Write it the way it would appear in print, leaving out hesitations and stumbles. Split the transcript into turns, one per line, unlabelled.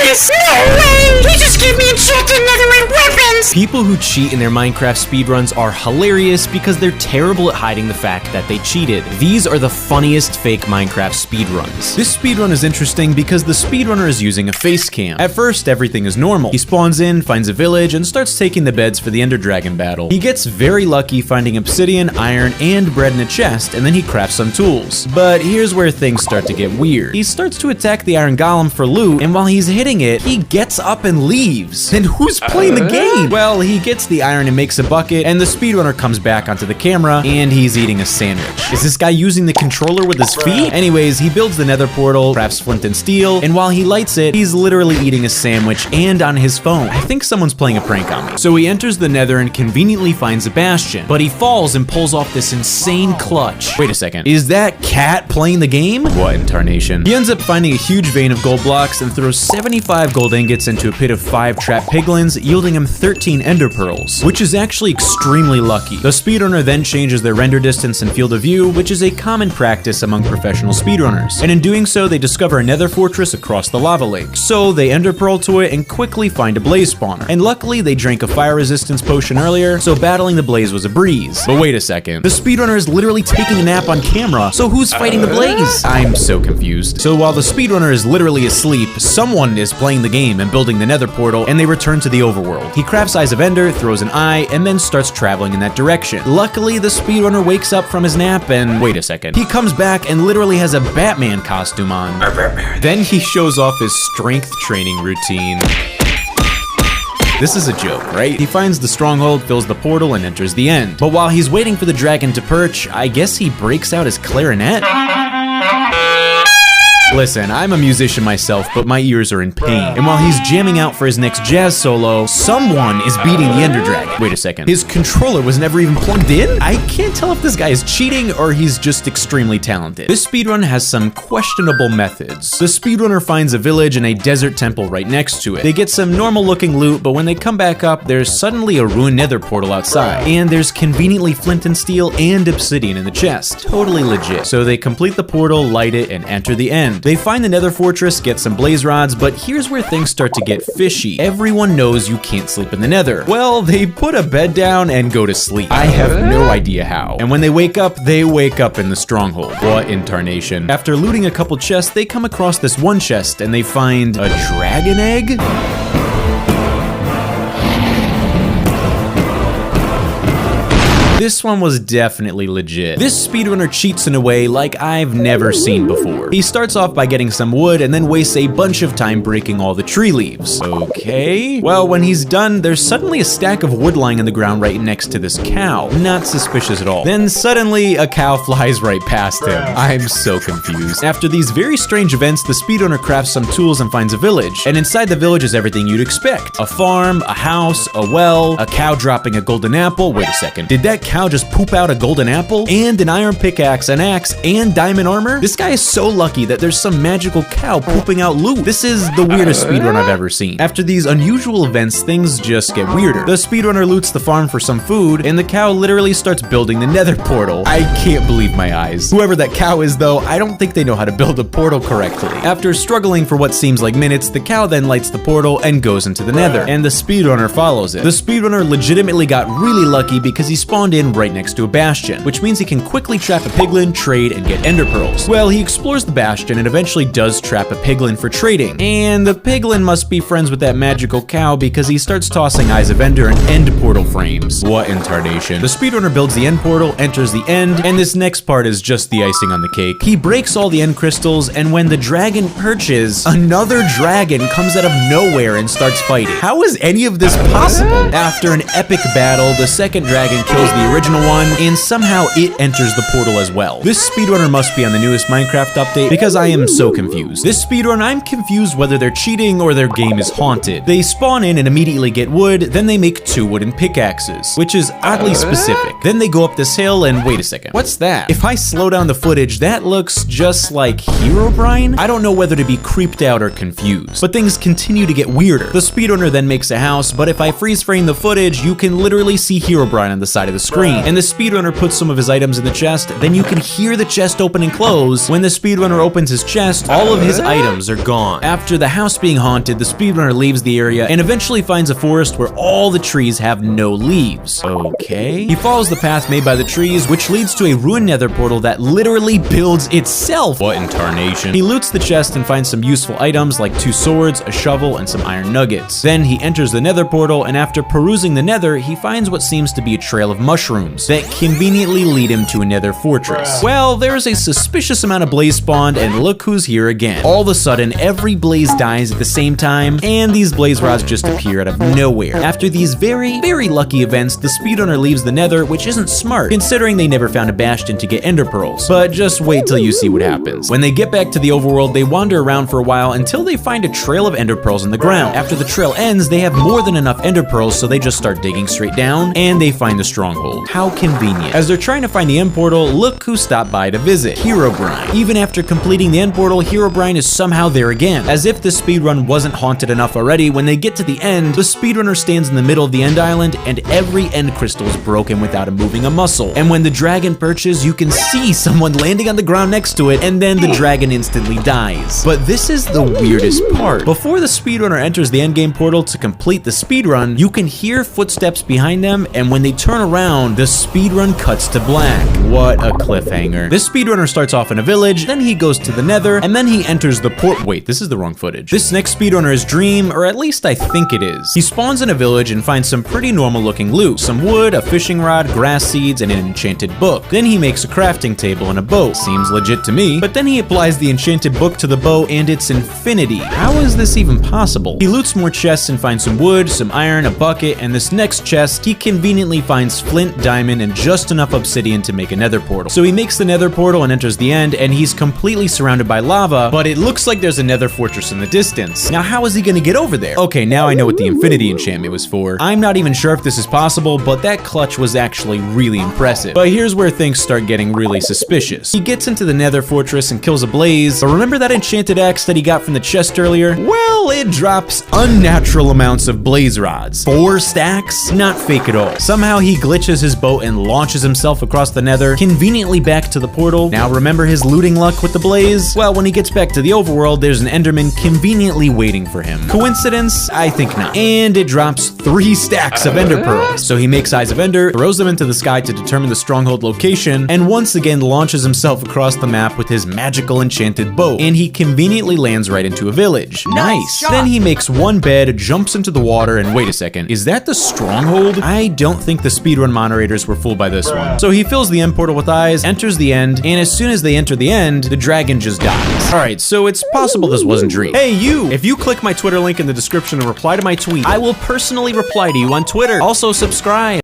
this? No way! He just gave me enchanted netherite weapons!
People who cheat in their Minecraft speedruns are hilarious because they're terrible at hiding the fact that they cheated. These are the funniest fake Minecraft speedruns. This speedrun is interesting because the speedrunner is using a face cam. At first, everything is normal. He spawns in, finds a village, and starts taking the beds for the Ender Dragon battle. He gets very lucky finding obsidian, iron, and bread in a chest, and then he crafts some tools. But here's where things start to get weird. He starts to attack the iron golem for loot, and while he's hitting it, he gets up and leaves. Then who's playing the game? Well, he gets the iron and makes a bucket, and the speedrunner comes back onto the camera, and he's eating a sandwich. Is this guy using the controller with his feet? Anyways, he builds the nether portal, crafts flint and steel, and while he lights it, he's literally eating a sandwich and on his phone. I think someone's playing a prank on me. So he enters the nether and conveniently finds a bastion, but he falls and pulls off this insane clutch. Wait a second, is that cat playing the game? What in tarnation? He ends up finding a huge vein of gold blocks and throws 75 gold ingots into a pit of 5 trapped piglins, yielding him 13 ender pearls, which is actually extremely lucky. The speedrunner then changes their render distance and field of view, which is a common practice among professional speedrunners, and in doing so, they discover a nether fortress across the lava lake. So they ender pearl to it and quickly find a blaze spawner, and luckily they drank a fire resistance potion earlier, so battling the blaze was a breeze. But wait a second, the speedrunner is literally taking a nap on camera, so who's fighting the blaze? I'm so confused. So while the speedrunner is literally asleep, someone is playing the game and building the nether portal, and they return to the overworld. He crafts Eyes of Ender, throws an eye, and then starts traveling in that direction. Luckily, the speedrunner wakes up from his nap and wait a second, he comes back and literally has a Batman costume on. Then he shows off his strength training routine. This is a joke, right? He finds the stronghold, fills the portal, and enters the end. But while he's waiting for the dragon to perch, I guess he breaks out his clarinet. Listen, I'm a musician myself, but my ears are in pain. And while he's jamming out for his next jazz solo, someone is beating the Ender Dragon. Wait a second, his controller was never even plugged in? I can't tell if this guy is cheating or he's just extremely talented. This speedrun has some questionable methods. The speedrunner finds a village and a desert temple right next to it. They get some normal looking loot, but when they come back up, there's suddenly a ruined nether portal outside. And there's conveniently flint and steel and obsidian in the chest. Totally legit. So they complete the portal, light it, and enter the end. They find the nether fortress, get some blaze rods, but here's where things start to get fishy. Everyone knows you can't sleep in the nether. Well, they put a bed down and go to sleep. I have no idea how. And when they wake up in the stronghold. What in tarnation? After looting a couple chests, they come across this one chest and they find a dragon egg? This one was definitely legit. This speedrunner cheats in a way like I've never seen before. He starts off by getting some wood and then wastes a bunch of time breaking all the tree leaves. Okay. Well, when he's done, there's suddenly a stack of wood lying in the ground right next to this cow. Not suspicious at all. Then suddenly a cow flies right past him. I'm so confused. After these very strange events, the speedrunner crafts some tools and finds a village. And inside the village is everything you'd expect. A farm, a house, a well, a cow dropping a golden apple. Wait a second. Did that cow just poop out a golden apple? And an iron pickaxe, an axe, and diamond armor? This guy is so lucky that there's some magical cow pooping out loot. This is the weirdest speedrun I've ever seen. After these unusual events, things just get weirder. The speedrunner loots the farm for some food, and the cow literally starts building the nether portal. I can't believe my eyes. Whoever that cow is though, I don't think they know how to build a portal correctly. After struggling for what seems like minutes, the cow then lights the portal and goes into the nether, and the speedrunner follows it. The speedrunner legitimately got really lucky because he spawned in right next to a bastion, which means he can quickly trap a piglin, trade, and get ender pearls. Well, he explores the bastion and eventually does trap a piglin for trading, and the piglin must be friends with that magical cow because he starts tossing Eyes of Ender and end portal frames. What in tarnation? The speedrunner builds the end portal, enters the end, and this next part is just the icing on the cake. He breaks all the end crystals, and when the dragon perches, another dragon comes out of nowhere and starts fighting. How is any of this possible? After an epic battle, the second dragon kills the original one, and somehow it enters the portal as well. This speedrunner must be on the newest Minecraft update because I am so confused. This speedrun, I'm confused whether they're cheating or their game is haunted. They spawn in and immediately get wood, then they make 2 wooden pickaxes, which is oddly specific. Then they go up this hill and wait a second, what's that? If I slow down the footage, that looks just like Herobrine? I don't know whether to be creeped out or confused, but things continue to get weirder. The speedrunner then makes a house, but if I freeze frame the footage, you can literally see Herobrine on the side of the screen. screen. And the speedrunner puts some of his items in the chest, then you can hear the chest open and close. When the speedrunner opens his chest, all of his items are gone. After the house being haunted, the speedrunner leaves the area and eventually finds a forest where all the trees have no leaves. Okay. He follows the path made by the trees, which leads to a ruined nether portal that literally builds itself. What in tarnation? He loots the chest and finds some useful items like 2 swords, a shovel, and some iron nuggets. Then he enters the nether portal, and after perusing the nether, he finds what seems to be a trail of mushrooms that conveniently lead him to a nether fortress. Well, there's a suspicious amount of blaze spawned, and look who's here again. All of a sudden, every blaze dies at the same time, and these blaze rods just appear out of nowhere. After these very, very lucky events, the speedrunner leaves the nether, which isn't smart, considering they never found a bastion to get ender pearls. But just wait till you see what happens. When they get back to the overworld, they wander around for a while until they find a trail of ender pearls in the ground. After the trail ends, they have more than enough ender pearls, so they just start digging straight down, and they find the stronghold. How convenient. As they're trying to find the end portal, look who stopped by to visit. Herobrine. Even after completing the end portal, Herobrine is somehow there again. As if the speedrun wasn't haunted enough already, when they get to the end, the speedrunner stands in the middle of the end island, and every end crystal is broken without him moving a muscle. And when the dragon perches, you can see someone landing on the ground next to it, and then the dragon instantly dies. But this is the weirdest part. Before the speedrunner enters the endgame portal to complete the speedrun, you can hear footsteps behind them, and when they turn around, the speedrun cuts to black. What a cliffhanger. This speedrunner starts off in a village, then he goes to the nether, and then he enters the port. Wait, this is the wrong footage. This next speedrunner is Dream, or at least I think it is. He spawns in a village and finds some pretty normal looking loot. Some wood, a fishing rod, grass seeds, and an enchanted book. Then he makes a crafting table and a boat. Seems legit to me. But then he applies the enchanted book to the bow, and it's infinity. How is this even possible? He loots more chests and finds some wood, some iron, a bucket, and this next chest, he conveniently finds flint, diamond, and just enough obsidian to make a nether portal. So he makes the nether portal and enters the end, and he's completely surrounded by lava, but it looks like there's a nether fortress in the distance. Now, how is he gonna get over there? Okay, now I know what the infinity enchantment was for. I'm not even sure if this is possible, but that clutch was actually really impressive. But here's where things start getting really suspicious. He gets into the nether fortress and kills a blaze, but remember that enchanted axe that he got from the chest earlier? Well, it drops unnatural amounts of blaze rods. 4 stacks? Not fake at all. Somehow he glitches his boat and launches himself across the nether, conveniently back to the portal. Now remember his looting luck with the blaze? Well, when he gets back to the overworld, there's an enderman conveniently waiting for him. Coincidence? I think not. And it drops 3 stacks of ender pearls. So he makes Eyes of Ender, throws them into the sky to determine the stronghold location, and once again launches himself across the map with his magical enchanted boat, and he conveniently lands right into a village. Nice. Then he makes 1 bed, jumps into the water, and wait a second, is that the stronghold? I don't think the speedrun moderators were fooled by this one. So he fills the end portal with eyes, enters the end, and as soon as they enter the end, the dragon just dies. Alright, so it's possible this wasn't Dream. Hey you! If you click my Twitter link in the description and reply to my tweet, I will personally reply to you on Twitter. Also subscribe.